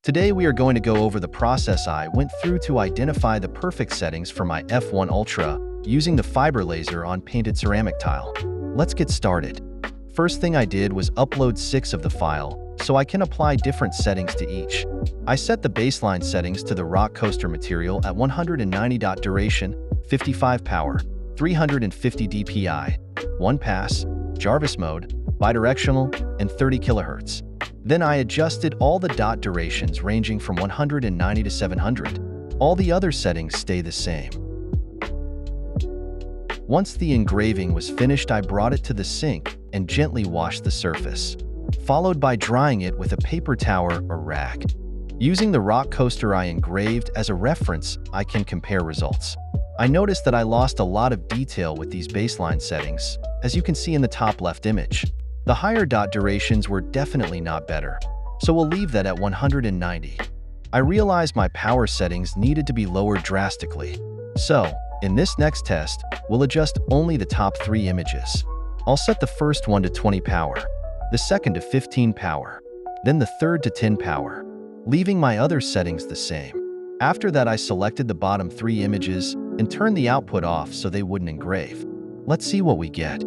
Today we are going to go over the process I went through to identify the perfect settings for my F1 Ultra using the fiber laser on painted ceramic tile. Let's get started. First thing I did was upload 6 of the file, so I can apply different settings to each. I set the baseline settings to the rock coaster material at 190 dot duration, 55 power, 350 dpi, 1 pass, Jarvis mode, bidirectional, and 30 kHz. Then I adjusted all the dot durations ranging from 190 to 700. All the other settings stay the same. Once the engraving was finished, I brought it to the sink and gently washed the surface, followed by drying it with a paper towel or rag. Using the rock coaster I engraved as a reference, I can compare results. I noticed that I lost a lot of detail with these baseline settings, as you can see in the top left image. The higher dot durations were definitely not better, so we'll leave that at 190. I realized my power settings needed to be lowered drastically. So, in this next test, we'll adjust only the top 3 images. I'll set the first one to 20 power, the second to 15 power, then the third to 10 power, leaving my other settings the same. After that, I selected the bottom 3 images and turned the output off so they wouldn't engrave. Let's see what we get.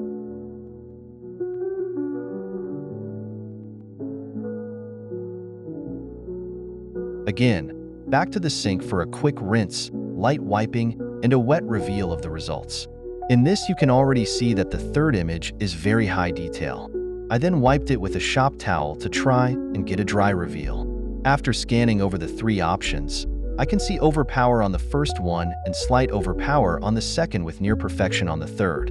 Again, back to the sink for a quick rinse, light wiping, and a wet reveal of the results. In this, you can already see that the third image is very high detail. I then wiped it with a shop towel to try and get a dry reveal. After scanning over the 3 options, I can see overpower on the first one and slight overpower on the second with near perfection on the third.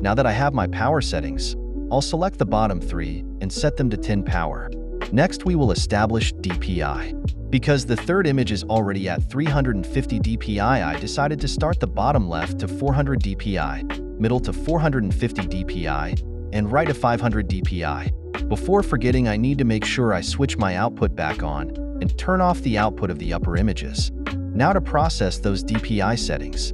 Now that I have my power settings, I'll select the bottom 3 and set them to 10 power. Next, we will establish DPI. Because the third image is already at 350 dpi, I decided to start the bottom left to 400 dpi, middle to 450 dpi, and right to 500 dpi. Before forgetting, I need to make sure I switch my output back on and turn off the output of the upper images. Now to process those DPI settings.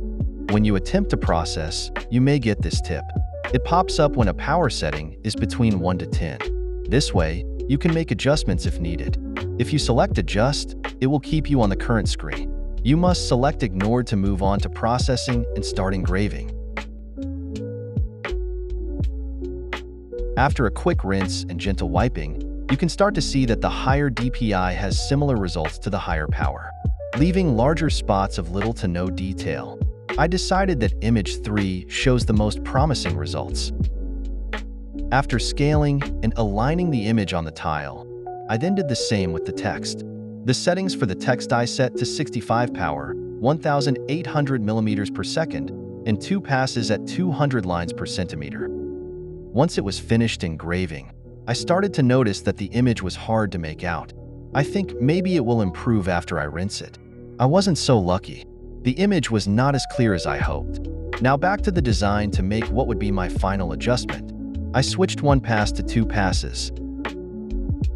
When you attempt to process, you may get this tip. It pops up when a power setting is between 1 to 10. This way, you can make adjustments if needed. If you select Adjust, it will keep you on the current screen. You must select Ignore to move on to processing and start engraving. After a quick rinse and gentle wiping, you can start to see that the higher DPI has similar results to the higher power, leaving larger spots of little to no detail. I decided that image 3 shows the most promising results. After scaling and aligning the image on the tile, I then did the same with the text. The settings for the text I set to 65 power, 1800 millimeters per second, and 2 passes at 200 lines per centimeter. Once it was finished engraving, I started to notice that the image was hard to make out. I think maybe it will improve after I rinse it. I wasn't so lucky. The image was not as clear as I hoped. Now back to the design to make what would be my final adjustment. I switched 1 pass to 2 passes.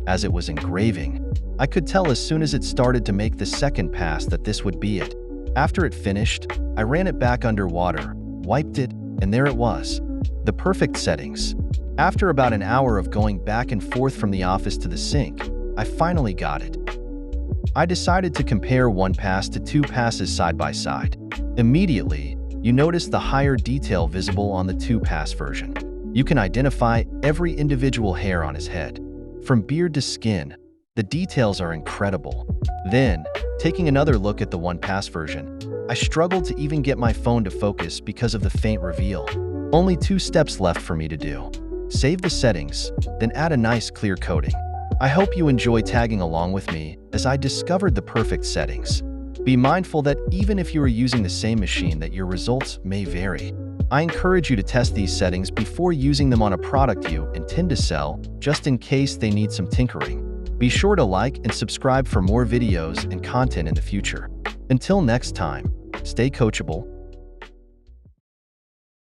As it was engraving, I could tell as soon as it started to make the second pass that this would be it. After it finished, I ran it back underwater, wiped it, and there it was. The perfect settings. After about an hour of going back and forth from the office to the sink, I finally got it. I decided to compare 1 pass to 2 passes side by side. Immediately, you notice the higher detail visible on the 2-pass version. You can identify every individual hair on his head. From beard to skin, the details are incredible. Then, taking another look at the 1-pass version, I struggled to even get my phone to focus because of the faint reveal. Only 2 steps left for me to do. Save the settings, then add a nice clear coating. I hope you enjoy tagging along with me as I discovered the perfect settings. Be mindful that even if you are using the same machine, that your results may vary. I encourage you to test these settings before using them on a product you intend to sell, just in case they need some tinkering. Be sure to like and subscribe for more videos and content in the future. Until next time, stay coachable,